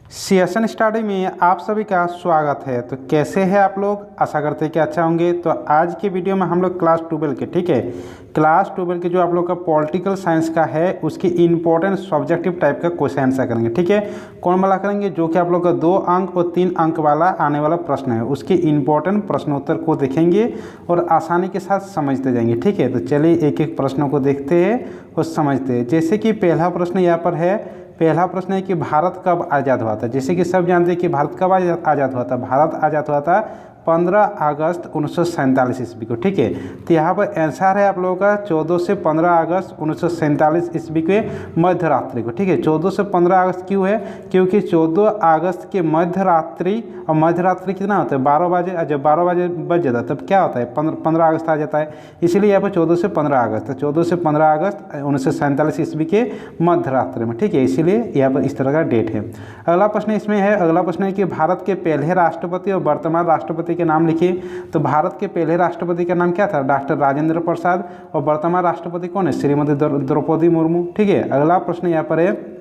CSN study में आप सभी का स्वागत है। तो कैसे हैं आप लोग, आशा करते हैं कि अच्छा होंगे। तो आज की वीडियो में हम लोग क्लास 12 के क्लास 12 के जो आप लोग का पॉलिटिकल साइंस का है उसकी इंपॉर्टेंट सब्जेक्टिव टाइप का क्वेश्चन आंसर करेंगे। ठीक है, कौन वाला करेंगे? जो कि आप लोग का 2 अंक और 3 अंक वाला आने वाला प्रश्न है, उसके इंपॉर्टेंट प्रश्नोत्तर को देखेंगे और आसानी के साथ समझते जाएंगे। ठीक है, तो चलिए एक एक प्रश्नों को देखते हैं और समझते हैं। जैसे कि पहला प्रश्न यहाँ पर है, पहला प्रश्न है कि भारत कब आज़ाद हुआ था। जैसे कि सब जानते हैं कि भारत कब आज़ाद हुआ था। भारत आज़ाद हुआ था 15 अगस्त 1947 ईस्वी को। ठीक है, तो यहाँ पर आंसर है आप लोगों का 14 से 15 अगस्त 1947 ईस्वी के मध्य रात्रि को। ठीक है, 14 से 15 अगस्त क्यों है? क्योंकि 14 अगस्त के मध्य रात्रि, और मध्य रात्रि कितना होता है? 12 बजे। जब 12 बजे बज जाता है तब क्या होता है? 15 अगस्त आ जाता है, इसीलिए यहाँ पर 14 से 15 अगस्त। 14 से 15 अगस्त 1947 ईस्वी के मध्य रात्रि में। ठीक है, इसीलिए यहाँ पर इस तरह का डेट है। अगला प्रश्न इसमें है, अगला प्रश्न है कि भारत के पहले राष्ट्रपति और वर्तमान राष्ट्रपति के नाम लिखिए। तो भारत के पहले राष्ट्रपति का नाम क्या था? डॉक्टर राजेंद्र प्रसाद। और वर्तमान राष्ट्रपति कौन है? श्रीमती द्रौपदी मुर्मू। ठीक है, अगला प्रश्न यहाँ पर है,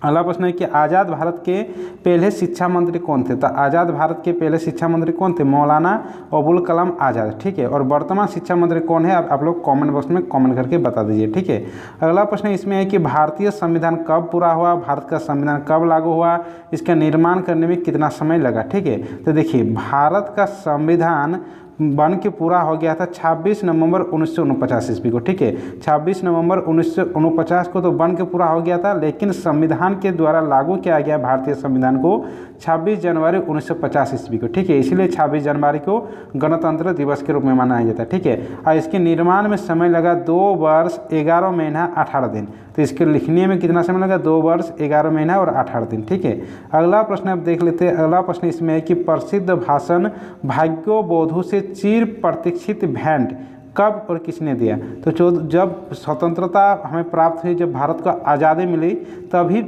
अगला प्रश्न है कि आज़ाद भारत के पहले शिक्षा मंत्री कौन थे। तो आज़ाद भारत के पहले शिक्षा मंत्री कौन थे? मौलाना अबुल कलाम आज़ाद। ठीक है, और वर्तमान शिक्षा मंत्री कौन है? आप लोग कमेंट बॉक्स में कमेंट करके बता दीजिए। ठीक है, अगला प्रश्न इसमें है कि भारतीय संविधान कब पूरा हुआ? भारत का संविधान कब लागू हुआ? इसका निर्माण करने में कितना समय लगा? ठीक है, तो देखिए भारत का संविधान बन के पूरा हो गया था 26 नवंबर 1949 ईस्वी को। ठीक है, 26 नवंबर 1949 को तो बन के पूरा हो गया था, लेकिन संविधान के द्वारा लागू किया गया भारतीय संविधान को 26 जनवरी 1950 ईस्वी को। ठीक है, इसीलिए 26 जनवरी को गणतंत्र दिवस के रूप में मनाया जाता है। ठीक है, और इसके निर्माण में समय लगा 2 वर्ष 11 महीना 18 दिन। तो इसके लिखने में कितना समय लगा? 2 वर्ष 11 महीना और 18 दिन। ठीक है, अगला प्रश्न आप देख लेते हैं। अगला प्रश्न इसमें है कि प्रसिद्ध भाषण भाग्यो बोधु से चिर प्रतीक्षित भेंट कब और किसने दिया। तो जब स्वतंत्रता हमें प्राप्त हुई, जब भारत को आज़ादी मिली, तभी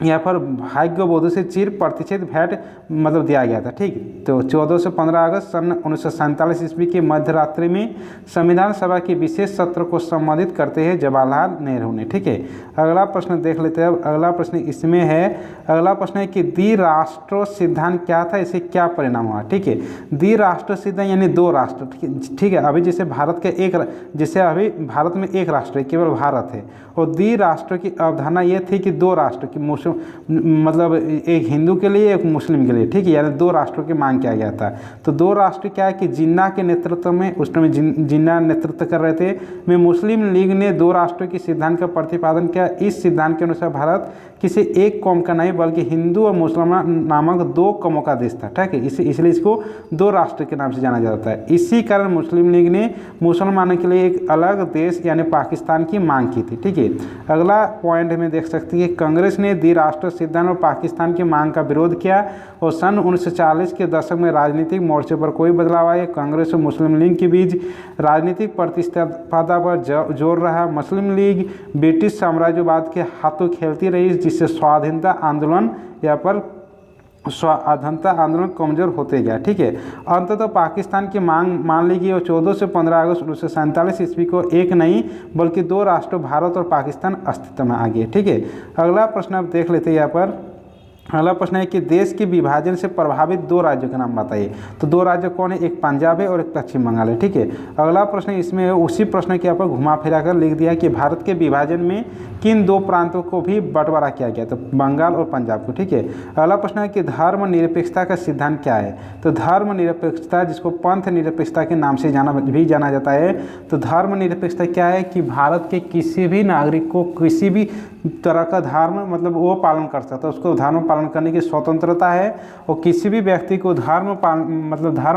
यहाँ पर भाग्य बोधु से चिर प्रतीक्षित भेंट मतलब दिया गया था। ठीक, तो 14 से 15 अगस्त सन 1947 ईस्वी की मध्य रात्रि में संविधान सभा के विशेष सत्र को संबोधित करते हैं जवाहरलाल नेहरू ने। ठीक है, अगला प्रश्न देख लेते हैं। अब अगला प्रश्न इसमें है, अगला प्रश्न है कि द्विराष्ट्र सिद्धांत क्या था, इसे क्या परिणाम हुआ। ठीक है, द्विराष्ट्र सिद्धांत यानी 2 राष्ट्र। ठीक है, अभी जैसे भारत के जैसे अभी भारत में एक राष्ट्र है, केवल भारत है, और द्विराष्ट्र की अवधारणा ये थी कि 2 राष्ट्र की मतलब एक हिंदू के लिए एक मुस्लिम के लिए। ठीक है, यानी 2 राष्ट्रों की मांग किया गया था। तो 2 राष्ट्र क्या है कि जिन्ना के नेतृत्व में, उस समय जिन्ना नेतृत्व कर रहे थे, में मुस्लिम लीग ने 2 राष्ट्रों के सिद्धांत का प्रतिपादन किया। इस सिद्धांत के अनुसार भारत किसी एक कौम का नहीं बल्कि हिंदू और मुसलमान नामक 2 कौमों का देश था। ठीक है, इसलिए इसको 2 राष्ट्र के नाम से जाना जाता है। इसी कारण मुस्लिम लीग ने मुसलमानों के लिए एक अलग देश यानी पाकिस्तान की मांग की थी। ठीक है, अगला पॉइंट में देख सकते हैं कि कांग्रेस ने द्विराष्ट्र सिद्धांत और पाकिस्तान की मांग का विरोध किया और सन 1940 के दशक में राजनीतिक मोर्चे पर कोई बदलाव आए। कांग्रेस और मुस्लिम लीग के बीच राजनीतिक प्रतिस्पर्धा पर जोर रहा। मुस्लिम लीग ब्रिटिश साम्राज्यवाद के हाथों खेलती रही, जिससे स्वाधीनता आंदोलन कमजोर होते गया। ठीक है, अंततः पाकिस्तान की मांग मान ली गई और 14 से 15 अगस्त 1947 ईस्वी को एक नहीं बल्कि 2 राष्ट्र भारत और पाकिस्तान अस्तित्व में आ गए। ठीक है, अगला प्रश्न आप देख लेते हैं। यहाँ पर अगला प्रश्न है कि देश के विभाजन से प्रभावित 2 राज्यों के नाम बताइए। तो 2 राज्य कौन है? एक पंजाब है और एक पश्चिम बंगाल है। ठीक है, अगला प्रश्न इसमें उसी प्रश्न के ऊपर घुमा फिरा कर लिख दिया कि भारत के विभाजन में किन 2 प्रांतों को भी बंटवारा किया गया? तो बंगाल और पंजाब को। ठीक है, अगला प्रश्न है कि धर्मनिरपेक्षता का सिद्धांत क्या है। तो धर्मनिरपेक्षता, जिसको पंथ निरपेक्षता के नाम से जाना जाता है, तो धर्मनिरपेक्षता क्या है कि भारत के किसी भी नागरिक को किसी भी तरह का धर्म मतलब वो पालन कर सकता है, उसको धर्म पालन करने की स्वतंत्रता है, और किसी भी व्यक्ति को धर्म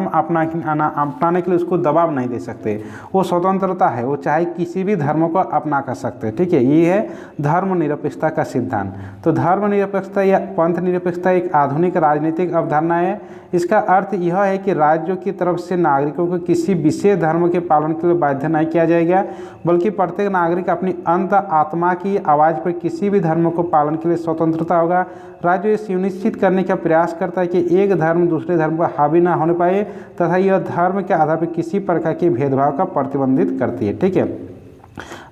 अपनाने के लिए उसको दबाव नहीं दे सकते, वो स्वतंत्रता है, वो चाहे किसी भी धर्म को अपना कर सकते हैं। ठीक है, ये है धर्मनिरपेक्षता का सिद्धांत। तो धर्मनिरपेक्षता या पंथ निरपेक्षता एक आधुनिक राजनीतिक अवधारणा है। इसका अर्थ यह है कि राज्यों की तरफ से नागरिकों को किसी विशेष धर्म के पालन के लिए बाध्य नहीं किया जाएगा, बल्कि प्रत्येक नागरिक अपनी अंत आत्मा की आवाज़ पर किसी भी धर्म को पालन के लिए स्वतंत्रता होगा। राज्य ये सुनिश्चित करने का प्रयास करता है कि एक धर्म दूसरे धर्म पर हावी न होने पाए तथा यह धर्म के आधार पर किसी प्रकार के भेदभाव का प्रतिबंधित करती है। ठीक है,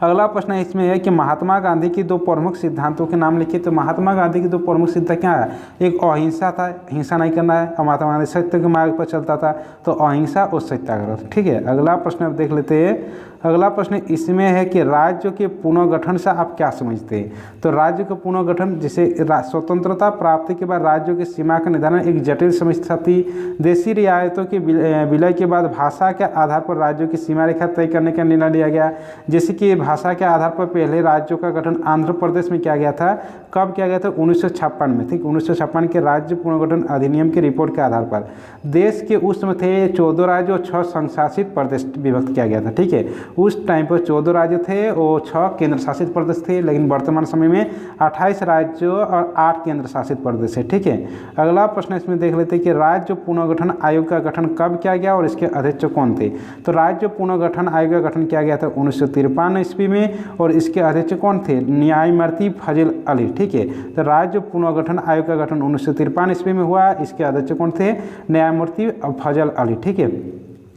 अगला प्रश्न इसमें है कि महात्मा गांधी की दो प्रमुख सिद्धांतों के नाम लिखिए। तो महात्मा गांधी की दो प्रमुख सिद्धांत क्या है? एक अहिंसा था, हिंसा नहीं करना है, और महात्मा गांधी सत्य के मार्ग पर चलता था, तो अहिंसा और सत्याग्रह। ठीक है, अगला प्रश्न अब देख लेते हैं। अगला प्रश्न इसमें है कि राज्य के पुनर्गठन से आप क्या समझते हैं? तो राज्य का पुनर्गठन, जिसे स्वतंत्रता प्राप्ति के बाद राज्यों की सीमा का निर्धारण एक जटिल समस्या थी। देशी रियायतों के विलय के बाद भाषा के आधार पर राज्यों की सीमा रेखा तय करने का निर्णय लिया गया। जैसे कि भाषा के आधार पर पहले राज्यों का गठन आंध्र प्रदेश में किया गया था। कब किया गया था? 1956 में। ठीक, 1956 के राज्य पुनर्गठन अधिनियम की रिपोर्ट के आधार पर देश के उस समय थे 14 राज्य और 6 संशासित प्रदेश विभक्त किया गया था। ठीक है, उस टाइम पर 14 राज्य थे और 6 केंद्र शासित प्रदेश थे, लेकिन वर्तमान समय में 28 राज्यों और 8 केंद्र शासित प्रदेश है। ठीक है, अगला प्रश्न इसमें देख लेते हैं कि राज्य पुनर्गठन आयोग का गठन कब किया गया और इसके अध्यक्ष कौन थे? तो राज्य पुनर्गठन आयोग का गठन किया गया था 1953 ईस्वी में, और इसके अध्यक्ष कौन थे? न्यायमूर्ति फजल अली। ठीक है, तो राज्य पुनर्गठन आयोग का गठन 1953 ईस्वी में हुआ, इसके अध्यक्ष कौन थे? न्यायमूर्ति फजल अली। ठीक है,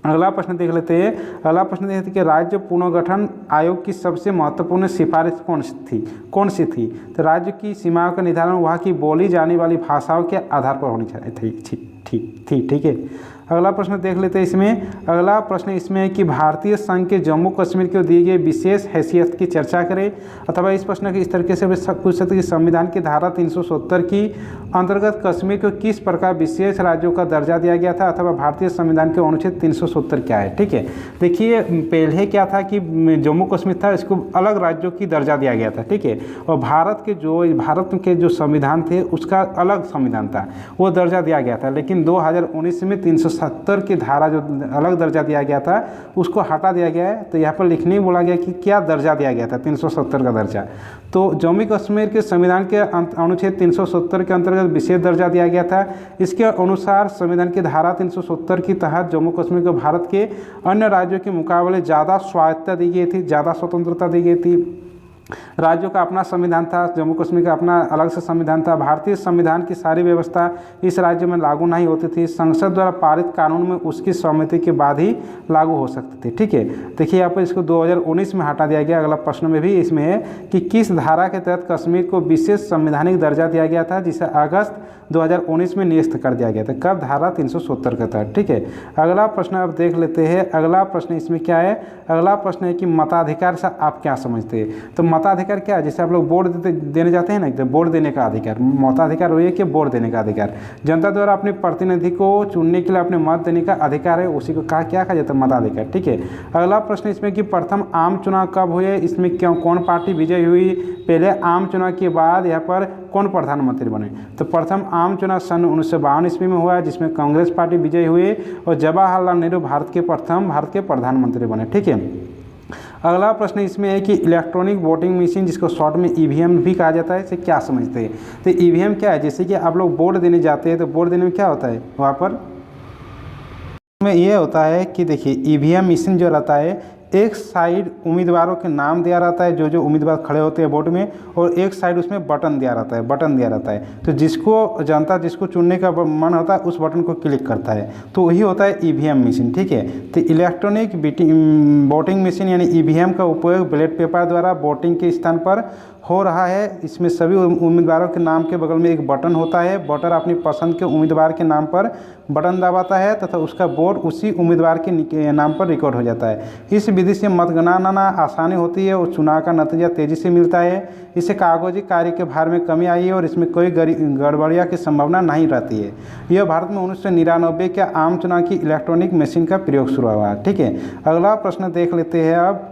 अगला प्रश्न देख लेते हैं। अगला प्रश्न देखते हैं कि राज्य पुनर्गठन आयोग की सबसे महत्वपूर्ण सिफारिश कौन सी थी? तो राज्य की सीमाओं का निर्धारण वहाँ की बोली जाने वाली भाषाओं के आधार पर होनी चाहिए। ठीक है, अगला प्रश्न देख लेते हैं इसमें। अगला प्रश्न इसमें है कि भारतीय संघ के जम्मू कश्मीर को दिए गए विशेष हैसियत की चर्चा करें, अथवा इस प्रश्न के इस तरीके से पूछ सकते कि संविधान की धारा 370 की अंतर्गत कश्मीर को किस प्रकार विशेष राज्यों का दर्जा दिया गया था, अथवा भारतीय संविधान के अनुच्छेद 370 क्या है? ठीक है, देखिए पहले क्या था कि जम्मू कश्मीर था, इसको अलग राज्यों की दर्जा दिया गया था। ठीक है, और भारत के जो संविधान थे उसका अलग संविधान था, वो दर्जा दिया गया था। लेकिन 2019 में 370 की धारा जो अलग दर्जा दिया गया था उसको हटा दिया गया है। तो यहाँ पर लिखने ही बोला गया कि क्या दर्जा दिया गया था? 370 का दर्जा। तो जम्मू कश्मीर के संविधान के अनुच्छेद 370 के अंतर्गत विशेष दर्जा दिया गया था। इसके अनुसार संविधान की धारा 370 के तहत जम्मू कश्मीर को भारत के अन्य राज्यों के मुकाबले ज़्यादा स्वायत्तता दी गई थी, ज़्यादा स्वतंत्रता दी गई थी। राज्यों का अपना संविधान था, जम्मू कश्मीर का अपना अलग से संविधान था। भारतीय संविधान की सारी व्यवस्था इस राज्य में लागू नहीं होती थी। संसद द्वारा पारित कानून में उसकी सहमति के बाद ही लागू हो सकते थे। ठीक है, देखिए यहाँ पर इसको 2019 में हटा दिया गया। अगला प्रश्न में भी इसमें है कि किस धारा के तहत कश्मीर को विशेष संवैधानिक दर्जा दिया गया था, जिसे अगस्त 2019 में नियुक्त कर दिया गया था। कब? धारा 370 के तहत। ठीक है, अगला प्रश्न अब देख लेते हैं। अगला प्रश्न इसमें क्या है? अगला प्रश्न है कि मताधिकार से आप क्या समझते हैं? तो मताधिकार क्या है? जैसे आप लोग वोट देने जाते हैं ना, तो वोट देने का अधिकार। मताधिकार वही है कि वोट देने का अधिकार। जनता द्वारा अपने प्रतिनिधि को चुनने के लिए अपने मत देने का अधिकार है, उसी को क्या कहा जाता है? मताधिकार। ठीक है, अगला प्रश्न इसमें कि प्रथम आम चुनाव कब हुए? इसमें कौन पार्टी विजयी हुई? पहले आम चुनाव के बाद यहाँ पर कौन प्रधानमंत्री बने? तो प्रथम आम चुनाव सन 1952 ईस्वी में हुआ, जिसमें कांग्रेस पार्टी विजयी हुई और जवाहरलाल नेहरू भारत के प्रधानमंत्री बने। ठीक है, अगला प्रश्न इसमें है कि इलेक्ट्रॉनिक वोटिंग मशीन, जिसको शॉर्ट में ईवीएम भी कहा जाता है, इसे क्या समझते हैं? तो ईवीएम क्या है? जैसे कि आप लोग वोट देने जाते हैं तो वोट देने में क्या होता है? वहाँ पर में ये होता है कि देखिए ईवीएम मशीन जो रहता है, एक साइड उम्मीदवारों के नाम दिया रहता है, जो उम्मीदवार खड़े होते हैं वोट में, और एक साइड उसमें बटन दिया रहता है। तो जिसको चुनने का मन होता है उस बटन को क्लिक करता है, तो वही होता है ईवीएम मशीन। ठीक है, तो इलेक्ट्रॉनिक वोटिंग मशीन यानी ईवीएम का उपयोग बैलेट पेपर द्वारा वोटिंग के स्थान पर हो रहा है। इसमें सभी उम्मीदवारों के नाम के बगल में एक बटन होता है। वोटर अपनी पसंद के उम्मीदवार के नाम पर बटन दबाता है तथा उसका वोट उसी उम्मीदवार के नाम पर रिकॉर्ड हो जाता है। इस विधि से मतगणना आसानी होती है और चुनाव का नतीजा तेज़ी से मिलता है। इससे कागजी कार्य के भार में कमी आई है और इसमें कोई गड़बड़ियाँ की संभावना नहीं रहती है। यह भारत में 1999 के आम चुनाव की इलेक्ट्रॉनिक मशीन का प्रयोग शुरू हुआ। ठीक है, अगला प्रश्न देख लेते हैं। अब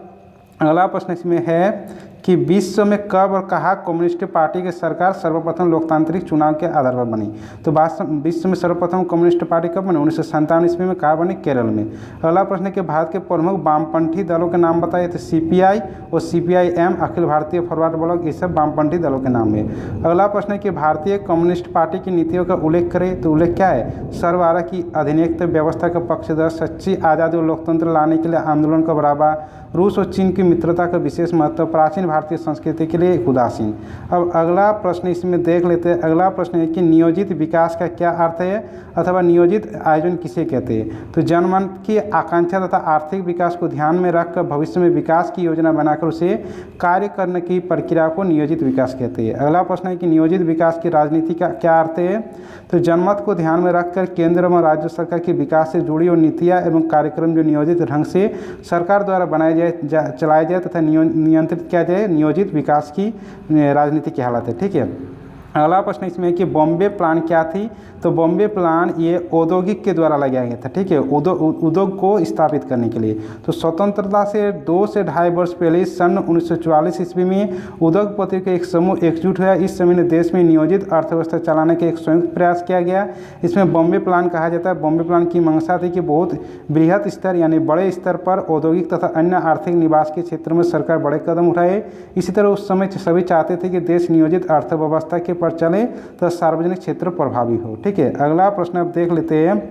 अगला प्रश्न इसमें है कि विश्व में कब और कहाँ कम्युनिस्ट पार्टी की सरकार सर्वप्रथम लोकतांत्रिक चुनाव के आधार पर बनी? तो विश्व में सर्वप्रथम कम्युनिस्ट पार्टी कब बनी? 1957 ईस्वी में। कहाँ बनी? केरल में। अगला प्रश्न है कि भारत के प्रमुख वामपंथी दलों के नाम बताइए। तो सीपीआई और CPIM, Akhil Bharatiya forward block, ये सब वामपंथी दलों के नाम है। अगला प्रश्न है कि भारतीय कम्युनिस्ट पार्टी की नीतियों का उल्लेख करें। तो उल्लेख क्या है? सर्वहारा की अधिनियमित व्यवस्था का पक्षधर, सच्ची आज़ादी और लोकतंत्र लाने के लिए आंदोलन का बढ़ावा, रूस और चीन की मित्रता का विशेष महत्व, प्राचीन भारतीय संस्कृति के लिए उदासीन। अब अगला प्रश्न इसमें देख लेते हैं। अगला प्रश्न है कि नियोजित विकास का क्या अर्थ है अथवा नियोजित आयोजन किसे कहते हैं। तो जनमन की आकांक्षा तथा आर्थिक विकास को ध्यान में रखकर भविष्य में विकास की योजना बनाकर उसे कार्य करने की प्रक्रिया को नियोजित विकास कहते हैं। अगला प्रश्न है कि नियोजित विकास की राजनीति का क्या अर्थ है। तो जनमत को ध्यान में रखकर केंद्र व राज्य सरकार की विकास से जुड़ी हुई नीतियाँ एवं कार्यक्रम जो नियोजित ढंग से सरकार द्वारा बनाए चलाया जाए तथा नियंत्रित किया जाए, नियोजित विकास की राजनीति कहलाती है। ठीक है। अगला प्रश्न इसमें है कि बॉम्बे प्लान क्या थी। तो बॉम्बे प्लान ये औद्योगिक के द्वारा लगाया गया था। ठीक है, उद्योग को स्थापित करने के लिए। तो स्वतंत्रता से 2 से 2.5 वर्ष पहले सन 1944 ईस्वी में उद्योगपतियों के एक समूह एकजुट हुआ। इस समय देश में नियोजित अर्थव्यवस्था चलाने का एक संयुक्त प्रयास किया गया। इसमें बॉम्बे प्लान कहा जाता है। बॉम्बे प्लान की मंशा थी कि बहुत बृहत स्तर यानी बड़े स्तर पर औद्योगिक तथा अन्य आर्थिक निवास के क्षेत्र में सरकार बड़े कदम उठाए। इसी तरह उस समय सभी चाहते थे कि देश नियोजित अर्थव्यवस्था के पर चले तो सार्वजनिक क्षेत्र प्रभावी हो। ठीक है। अगला प्रश्न अब देख लेते हैं।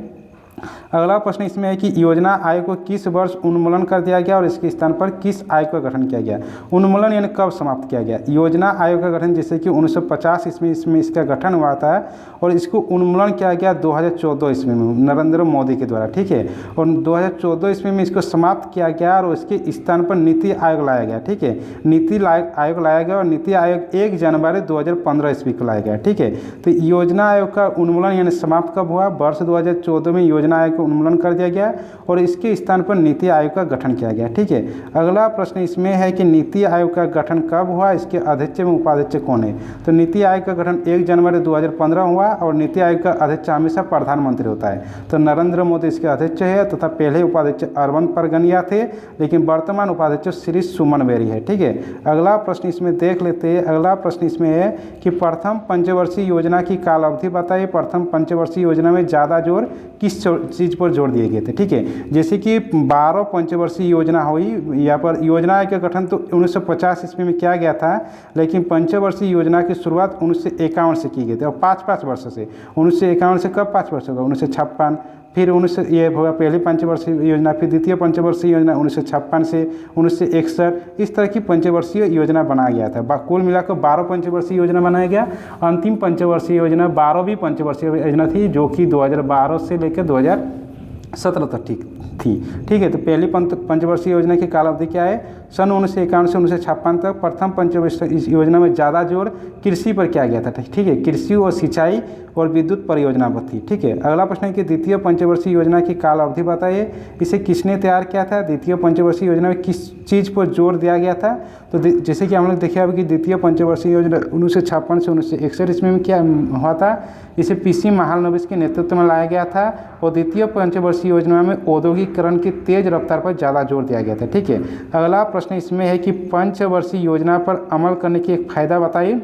अगला प्रश्न इसमें है कि योजना आयोग को किस वर्ष उन्मूलन कर दिया गया और इसके स्थान पर किस आयोग का गठन किया गया। उन्मूलन यानी कब समाप्त किया गया। योजना आयोग का गठन जैसे कि 1950 ईस्वी इसमें इसका गठन हुआ था और इसको उन्मूलन किया गया 2014 ईस्वी में नरेंद्र मोदी के द्वारा। ठीक है। और 2014 ईस्वी में इसको समाप्त किया गया और इसके स्थान पर नीति आयोग लाया गया। ठीक है, नीति आयोग लाया गया और नीति आयोग 1 जनवरी 2015 ईस्वी को लाया गया। ठीक है। तो योजना आयोग का उन्मूलन यानी समाप्त कब हुआ। वर्ष 2014 में योजना आयोग को उन्मूलन कर दिया गया और इसके स्थान पर नीति आयोग का गठन किया गया। ठीक है। अगला प्रश्न इसमें है कि नीति आयोग का गठन कब हुआ, इसके अध्यक्ष एवं उपाध्यक्ष कौन है। तो नीति आयोग का गठन 1 जनवरी 2015 हुआ और नीति आयोग का अध्यक्ष हमेशा प्रधानमंत्री होता है। तो नरेंद्र मोदी इसके अध्यक्ष है तथा पहले उपाध्यक्ष अरविंद परगनिया थे, लेकिन वर्तमान उपाध्यक्ष श्री सुमन बेरी है। ठीक है। अगला प्रश्न इसमें देख लेते हैं। अगला प्रश्न इसमें है कि प्रथम पंचवर्षीय योजना की काल अवधि बताइए। प्रथम पंचवर्षीय योजना में ज़्यादा जोर किस चीज़ पर जोर दिए गए थे। ठीक है, जैसे कि 12 पंचवर्षीय योजना हुई। यहाँ पर योजना का गठन तो 1950 ईस्वी में किया गया था, लेकिन पंचवर्षीय योजना की शुरुआत 1951 से की गई थी और 5-5 वर्ष से। 1951 से कब 5 वर्ष होगा, 1956। फिर 19 ये होगा पहली पंचवर्षीय योजना, फिर द्वितीय पंचवर्षीय योजना 1956 से 1961। इस तरह की पंचवर्षीय योजना बनाया गया था। कुल मिलाकर 12 पंचवर्षीय योजना बनाया गया। अंतिम पंचवर्षीय योजना 12वीं पंचवर्षीय योजना थी, जो कि 2012 से लेकर 2017 तक थी। ठीक है। तो पहली पंचवर्षीय योजना की कालावधि क्या है, सन 1951 से 1956 तक। प्रथम पंचवर्षीय इस योजना में ज़्यादा जोर कृषि पर किया गया था। ठीक है, कृषि और सिंचाई और विद्युत परियोजना पर थी। ठीक है। अगला प्रश्न है कि द्वितीय पंचवर्षीय योजना की काल अवधि बताइए। इसे किसने तैयार किया था। द्वितीय पंचवर्षीय योजना में किस चीज़ पर जोर दिया गया था। तो जैसे कि हम लोग देखे अब कि द्वितीय पंचवर्षीय योजना 1956 से 1961 ईस्वी में क्या हुआ था। इसे PC महालनोबिस के नेतृत्व में लाया गया था और द्वितीय पंचवर्षीय योजना में औद्योगिकीकरण की तेज रफ्तार पर ज़्यादा जोर दिया गया था। ठीक है। अगला प्रश्न इसमें है कि पंचवर्षीय योजना पर अमल करने की एक फ़ायदा बताइए।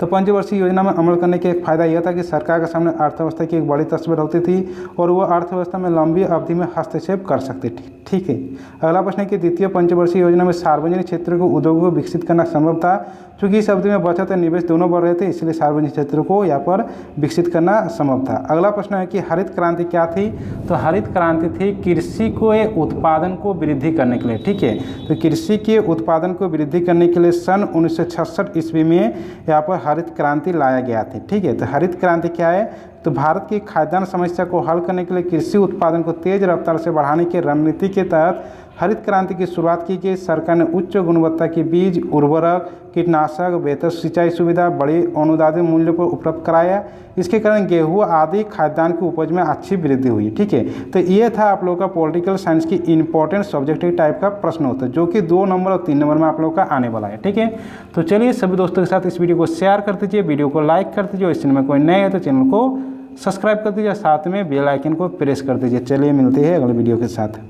तो पंचवर्षीय योजना में अमल करने का एक फ़ायदा यह था कि सरकार के सामने अर्थव्यवस्था की एक बड़ी तस्वीर होती थी और वह अर्थव्यवस्था में लंबी अवधि में हस्तक्षेप कर सकती थी। ठीक है। अगला प्रश्न है कि द्वितीय पंचवर्षीय योजना में सार्वजनिक क्षेत्र को उद्योगों को विकसित करना संभव था। चूँकि इस अवधि में बचत और निवेश दोनों बढ़ रहे थे, इसलिए सार्वजनिक क्षेत्र को यहाँ पर विकसित करना संभव था। अगला प्रश्न है कि हरित क्रांति क्या थी। तो हरित क्रांति थी कृषि को उत्पादन को वृद्धि करने के लिए। ठीक है। तो कृषि के उत्पादन को वृद्धि करने के लिए सन 1966 ईस्वी में यहाँ पर हरित क्रांति लाया गया था। ठीक है। तो हरित क्रांति क्या है। तो भारत की खाद्यान्न समस्या को हल करने के लिए कृषि उत्पादन को तेज रफ्तार से बढ़ाने की रणनीति के तहत हरित क्रांति की शुरुआत की गई। सरकार ने उच्च गुणवत्ता के बीज, उर्वरक, कीटनाशक, बेहतर सिंचाई सुविधा बड़े अनुदानित मूल्य पर उपलब्ध कराया। इसके कारण गेहूं आदि खाद्यान्न की उपज में अच्छी वृद्धि हुई। ठीक है। तो ये था आप लोगों का पॉलिटिकल साइंस की इंपॉर्टेंट सब्जेक्टिव टाइप का प्रश्न होता है, जो कि 2 नंबर और 3 नंबर में आप लोगों का आने वाला है। ठीक है। तो चलिए सभी दोस्तों के साथ इस वीडियो को शेयर कर दीजिए, वीडियो को लाइक कर दीजिए। इस चैनल में कोई नए है तो चैनल को सब्सक्राइब कर दीजिए, साथ में बेल आइकन को प्रेस कर दीजिए। चलिए मिलते हैं अगले वीडियो के साथ।